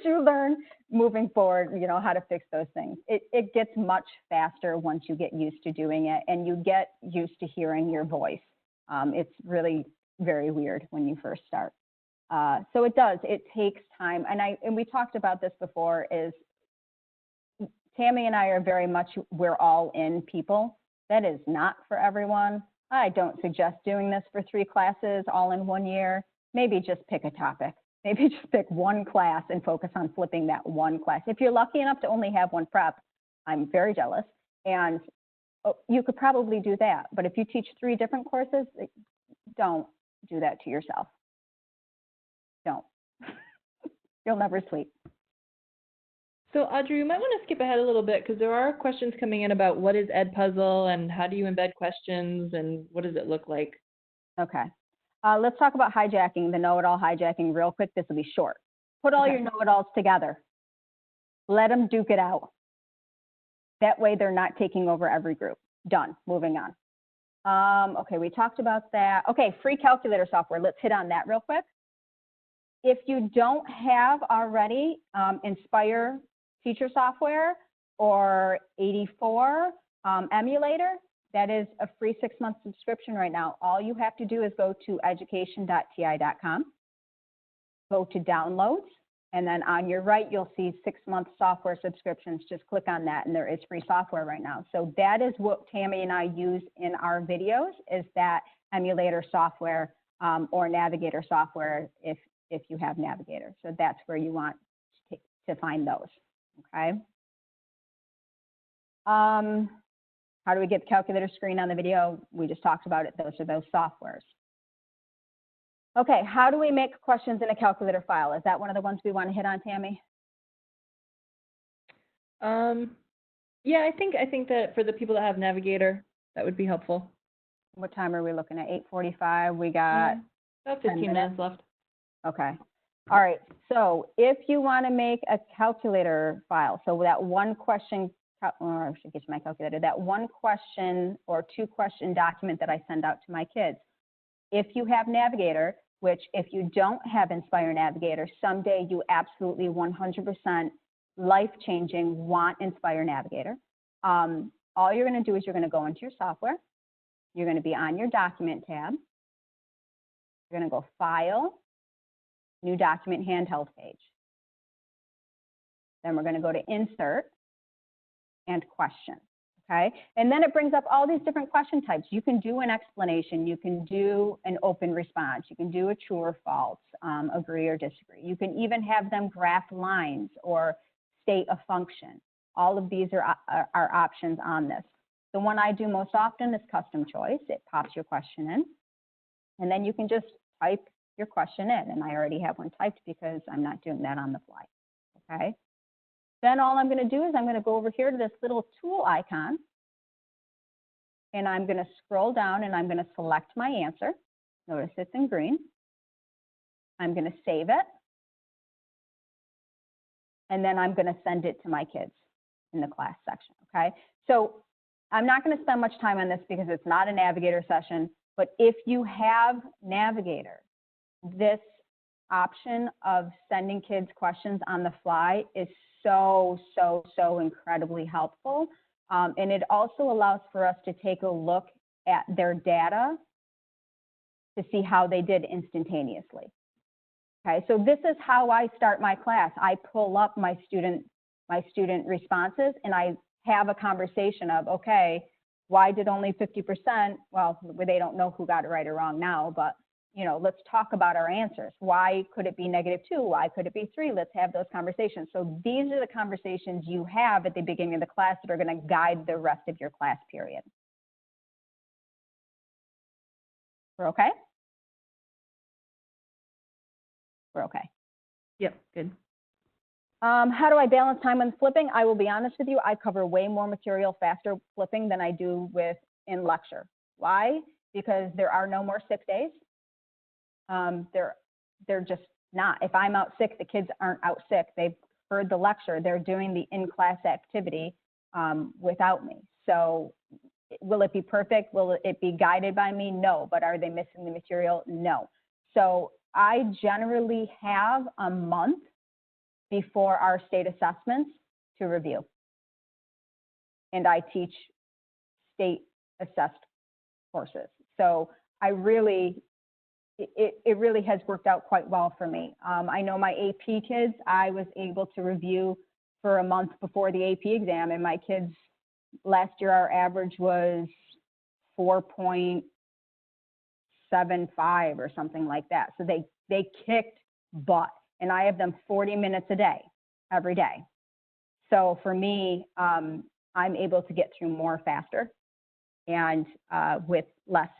you learn moving forward, how to fix those things. It gets much faster once you get used to doing it, and you get used to hearing your voice. It's really very weird when you first start. So it does. It takes time, and we talked about this before. Is Tammy and I are very much we're all in people. That is not for everyone. I don't suggest doing this for 3 classes all in 1 year. Maybe just pick a topic. Maybe just pick one class and focus on flipping that one class. If you're lucky enough to only have one prep, I'm very jealous, and you could probably do that. But if you teach 3 different courses, don't do that to yourself. Don't. You'll never sleep. So Audrey, you might want to skip ahead a little bit because there are questions coming in about what is Edpuzzle and how do you embed questions and what does it look like? Okay. Let's talk about hijacking, the know-it-all hijacking real quick. This will be short. Put all your know-it-alls together. Let them duke it out. That way they're not taking over every group. Done. Moving on. Okay, we talked about that. Okay, free calculator software. Let's hit on that real quick. If you don't have already Nspire teacher software or 84 emulator, that is a free 6-month subscription right now. All you have to do is go to education.ti.com, go to downloads, and then on your right, you'll see 6-month software subscriptions. Just click on that, and there is free software right now. So that is what Tammy and I use in our videos, is that emulator software or navigator software if you have Navigator. So that's where you want to find those, okay? How do we get the calculator screen on the video? We just talked about it. Those are those softwares. Okay, how do we make questions in a calculator file? Is that one of the ones we want to hit on, Tammy? Yeah, I think that for the people that have Navigator, that would be helpful. What time are we looking at? 8:45. We got about 15 minutes left. Okay. All right. So if you want to make a calculator file, so that one question, or I should get to my calculator, that one question or two question document that I send out to my kids. If you have Navigator, which if you don't have Nspire Navigator, someday you absolutely 100% life-changing want Nspire Navigator. All you're going to do is you're going to go into your software. You're going to be on your document tab. You're going to go File, New Document Handheld page. Then we're going to go to Insert and Question. Okay, and then it brings up all these different question types. You can do an explanation, you can do an open response, you can do a true or false, agree or disagree. You can even have them graph lines or state a function. All of these are options on this. The one I do most often is custom choice. It pops your question in, and then you can just type your question in. And I already have one typed because I'm not doing that on the fly. Okay. Then all I'm going to do is I'm going to go over here to this little tool icon, and I'm going to scroll down and I'm going to select my answer. Notice it's in green. I'm going to save it, and then I'm going to send it to my kids in the class section. Okay, so I'm not going to spend much time on this because it's not a Navigator session, but if you have Navigator, this option of sending kids questions on the fly is so incredibly helpful. And it also allows for us to take a look at their data to see how they did instantaneously. Okay, so this is how I start my class. I pull up my student responses, and I have a conversation of, okay, why did only 50%? Well, they don't know who got it right or wrong now, but you know, let's talk about our answers. Why could it be -2? Why could it be 3? Let's have those conversations. So these are the conversations you have at the beginning of the class that are going to guide the rest of your class period. We're okay? We're okay. Yep, good. How do I balance time when flipping? I will be honest with you, I cover way more material faster flipping than I do in lecture. Why? Because there are no more sick days. They're just not. If I'm out sick, the kids aren't out sick. They've heard the lecture. They're doing the in-class activity without me. So will it be perfect? Will it be guided by me? No. But are they missing the material? No. So I generally have a month before our state assessments to review. And I teach state assessed courses. So I really, it really has worked out quite well for me. I know my AP kids, I was able to review for a month before the AP exam, and my kids, last year our average was 4.75 or something like that. So they kicked butt, and I have them 40 minutes a day, every day. So for me, I'm able to get through more faster and with less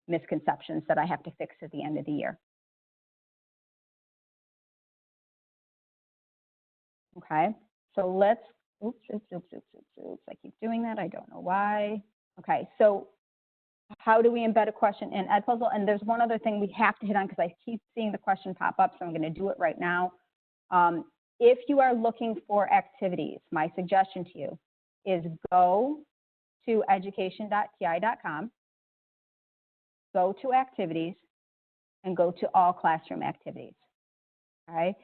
misconceptions that I have to fix at the end of the year. Okay, so let's, oops, I keep doing that, I don't know why. Okay, so how do we embed a question in Edpuzzle? And there's one other thing we have to hit on because I keep seeing the question pop up, so I'm gonna do it right now. If you are looking for activities, my suggestion to you is go to education.ti.com, go to activities, and go to all classroom activities. All right.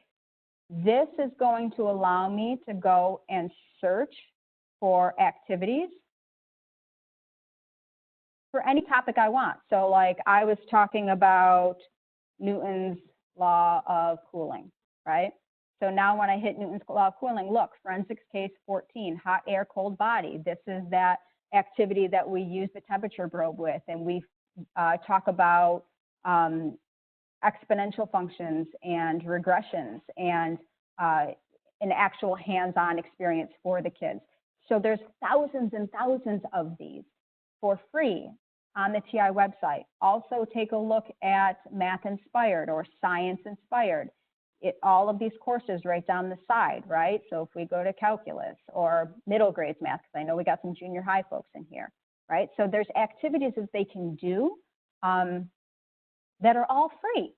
This is going to allow me to go and search for activities for any topic I want. So like I was talking about Newton's law of cooling, right? So now when I hit Newton's law of cooling, look, forensics case 14, hot air, cold body. This is that activity that we use the temperature probe with, and we talk about exponential functions and regressions and an actual hands-on experience for the kids. So there's thousands and thousands of these for free on the TI website. Also take a look at Math Inspired or Science Inspired. All of these courses right down the side, right? So if we go to calculus or middle grades math, because I know we got some junior high folks in here, right? So there's activities that they can do that are all free.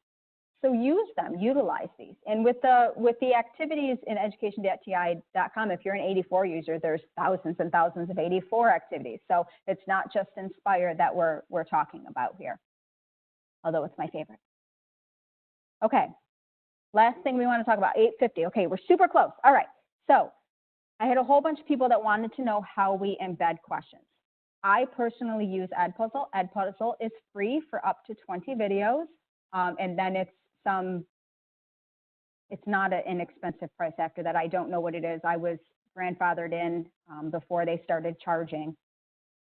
So use them, utilize these. And with the activities in education.ti.com, if you're an 84 user, there's thousands and thousands of 84 activities. So it's not just Inspire that we're talking about here, although it's my favorite. Okay, last thing we want to talk about, 8:50. Okay, we're super close. All right, so I had a whole bunch of people that wanted to know how we embed questions. I personally use Edpuzzle. Edpuzzle is free for up to 20 videos, and then it's not an inexpensive price after that. I don't know what it is. I was grandfathered in before they started charging.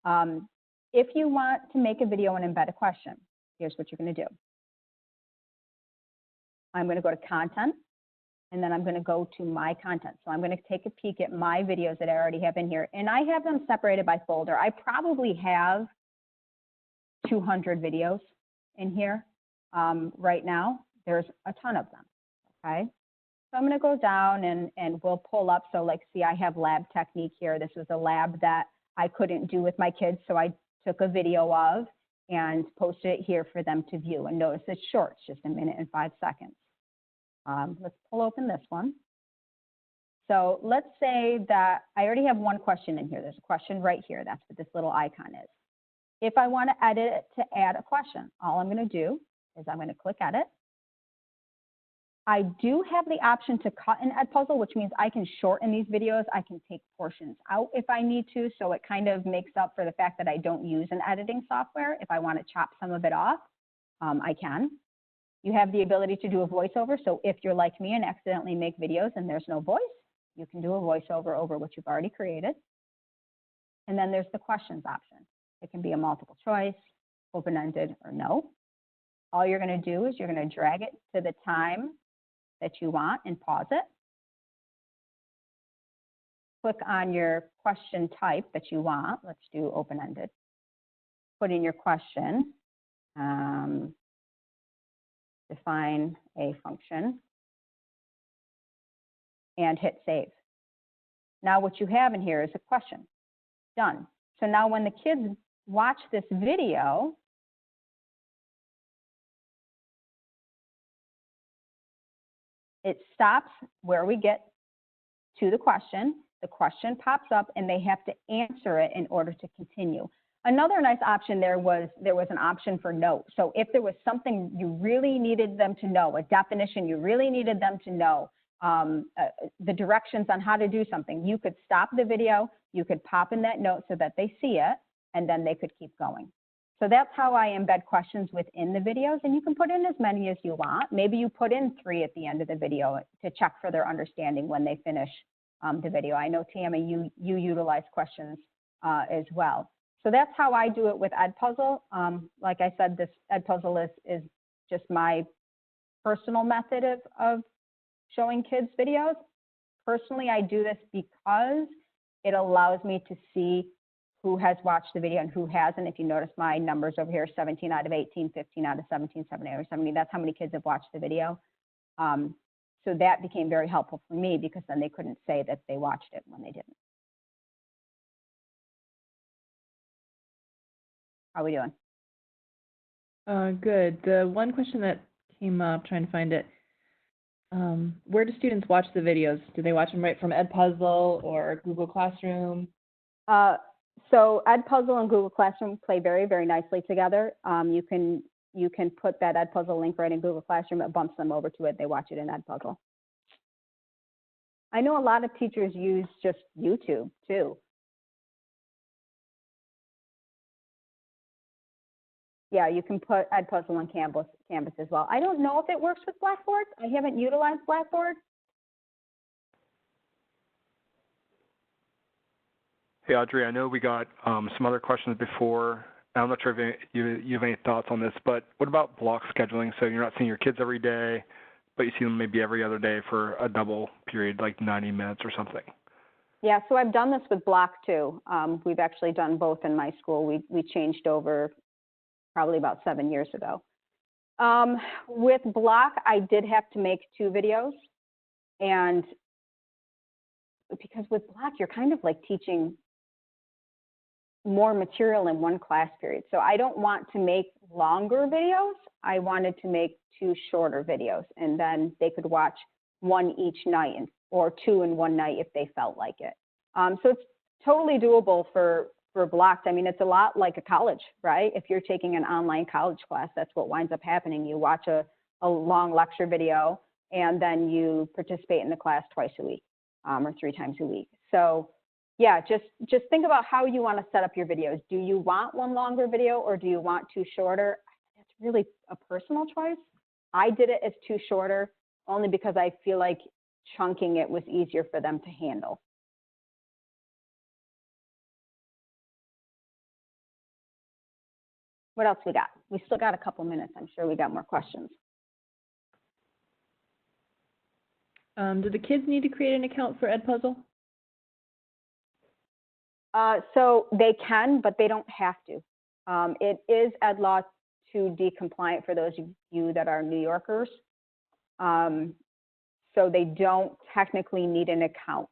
If you want to make a video and embed a question, here's what you're going to do. I'm going to go to content, and then I'm going to go to my content. So I'm going to take a peek at my videos that I already have in here, and I have them separated by folder. I probably have 200 videos in here right now. There's a ton of them, okay? So I'm going to go down and we'll pull up. So like, see, I have lab technique here. This was a lab that I couldn't do with my kids, so I took a video of and posted it here for them to view. And notice it's short, it's just 1 minute and 5 seconds. Let's pull open this one. So let's say that I already have one question in here. There's a question right here. That's what this little icon is. If I want to edit it to add a question, all I'm going to do is I'm going to click edit. I do have the option to cut in Edpuzzle, which means I can shorten these videos. I can take portions out if I need to. So it kind of makes up for the fact that I don't use an editing software. If I want to chop some of it off, I can. You have the ability to do a voiceover. So if you're like me and accidentally make videos and there's no voice, you can do a voiceover over what you've already created. And then there's the questions option. It can be a multiple choice, open-ended, or no. All you're going to do is you're going to drag it to the time that you want and pause it. Click on your question type that you want. Let's do open-ended. Put in your question. Define a function. And hit save. Now what you have in here is a question. Done. So now when the kids watch this video, it stops where we get to the question pops up, and they have to answer it in order to continue. Another nice option there was an option for no. So if there was something you really needed them to know, a definition you really needed them to know, the directions on how to do something, you could stop the video, you could pop in that note so that they see it, and then they could keep going. So that's how I embed questions within the videos, and you can put in as many as you want. Maybe you put in 3 at the end of the video to check for their understanding when they finish the video. I know, Tammy, you utilize questions as well. So that's how I do it with Edpuzzle. Like I said, this Edpuzzle is just my personal method of showing kids videos. Personally, I do this because it allows me to see who has watched the video and who hasn't. If you notice my numbers over here, 17 out of 18, 15 out of 17, 7 out of 70, that's how many kids have watched the video. So that became very helpful for me because then they couldn't say that they watched it when they didn't. How are we doing? Good. The one question that came up, trying to find it, where do students watch the videos? Do they watch them right from Edpuzzle or Google Classroom? So Edpuzzle and Google Classroom play very, very nicely together. You can put that Edpuzzle link right in Google Classroom. It bumps them over to it. They watch it in Edpuzzle. I know a lot of teachers use just YouTube too. Yeah, you can put Edpuzzle on Canvas as well. I don't know if it works with Blackboard. I haven't utilized Blackboard. Hey, Audrey, I know we got some other questions before. I'm not sure if you have any thoughts on this, but what about block scheduling? So you're not seeing your kids every day, but you see them maybe every other day for a double period, like 90 minutes or something. Yeah, so I've done this with block too. We've actually done both in my school. We changed over probably about 7 years ago. With block, I did have to make 2 videos. And because with block, you're kind of like teaching more material in one class period. So I don't want to make longer videos. I wanted to make 2 shorter videos, and then they could watch 1 each night or 2 in one night if they felt like it. So it's totally doable for blocked. I mean, it's a lot like a college, right? If you're taking an online college class, that's what winds up happening. You watch a long lecture video, and then you participate in the class twice a week or 3 times a week. So yeah, just think about how you want to set up your videos. Do you want 1 longer video or do you want 2 shorter? It's really a personal choice. I did it as 2 shorter only because I feel like chunking it was easier for them to handle. What else we got? We still got a couple minutes. I'm sure we got more questions. Do the kids need to create an account for Edpuzzle? So they can, but they don't have to. It is Ed Law 2D compliant for those of you that are New Yorkers. So they don't technically need an account.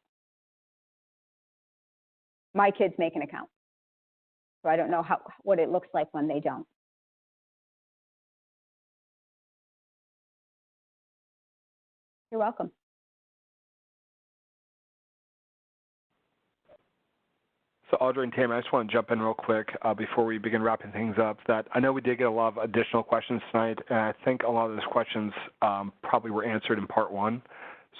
My kids make an account. So I don't know what it looks like when they don't. You're welcome. So Audrey and Tammy, I just want to jump in real quick before we begin wrapping things up. That I know we did get a lot of additional questions tonight, and I think a lot of those questions probably were answered in part 1.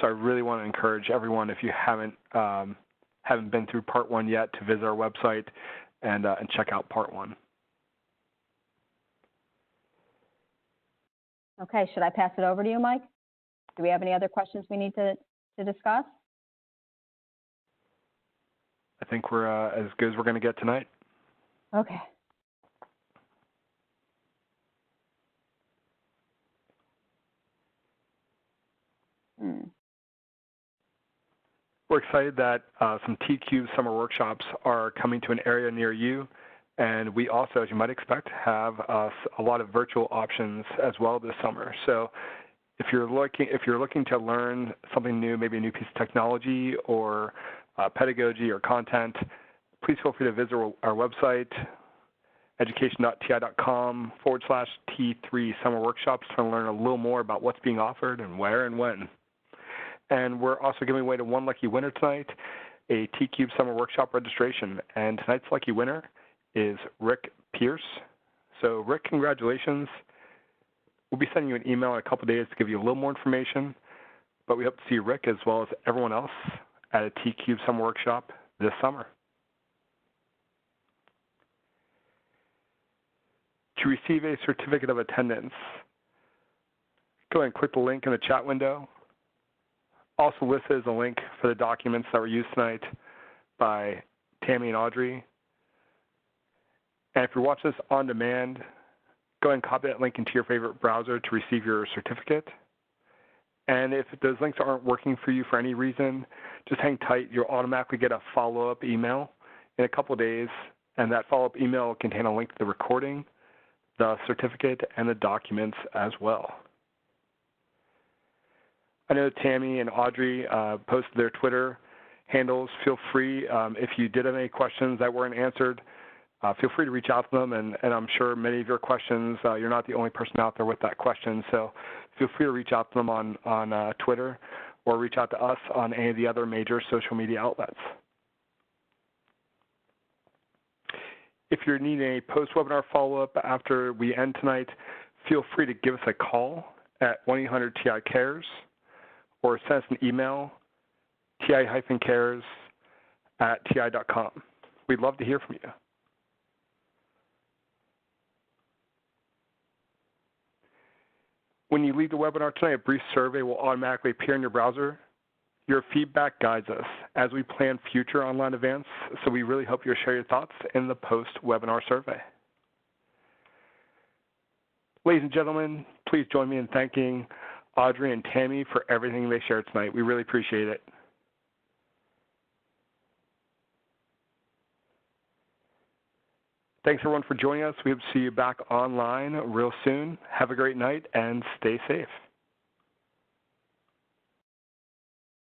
So I really want to encourage everyone, if you haven't been through part 1 yet, to visit our website and check out part 1. Okay, should I pass it over to you, Mike? Do we have any other questions we need to discuss? I think we're as good as we're going to get tonight. Okay. We're excited that some T-Cube summer workshops are coming to an area near you, and we also, as you might expect, have a lot of virtual options as well this summer. So if you're looking to learn something new, maybe a new piece of technology or pedagogy or content, please feel free to visit our website, education.ti.com/T3 summer workshops, to learn a little more about what's being offered and where and when. And we're also giving away to 1 lucky winner tonight a T-Cube summer workshop registration. And tonight's lucky winner is Rick Pierce. So Rick, congratulations. We'll be sending you an email in a couple of days to give you a little more information, but we hope to see Rick as well as everyone else at a T-Cube summer workshop this summer. To receive a certificate of attendance, go ahead and click the link in the chat window. Also listed is a link for the documents that were used tonight by Tammy and Audrey. And if you're watching this on demand, go ahead and copy that link into your favorite browser to receive your certificate. And if those links aren't working for you for any reason, just hang tight. You'll automatically get a follow-up email in a couple of days, and that follow-up email will contain a link to the recording, the certificate, and the documents as well. I know Tammy and Audrey posted their Twitter handles. Feel free, if you did have any questions that weren't answered, feel free to reach out to them, and I'm sure many of your questions, you're not the only person out there with that question, so feel free to reach out to them on Twitter or reach out to us on any of the other major social media outlets. If you're needing a post-webinar follow-up after we end tonight, feel free to give us a call at 1-800-TI-CARES or send us an email, ti-cares@ti.com. We'd love to hear from you. When you leave the webinar tonight, a brief survey will automatically appear in your browser. Your feedback guides us as we plan future online events, so we really hope you'll share your thoughts in the post-webinar survey. Ladies and gentlemen, please join me in thanking Audrey and Tammy for everything they shared tonight. We really appreciate it. Thanks, everyone, for joining us. We hope to see you back online real soon. Have a great night and stay safe.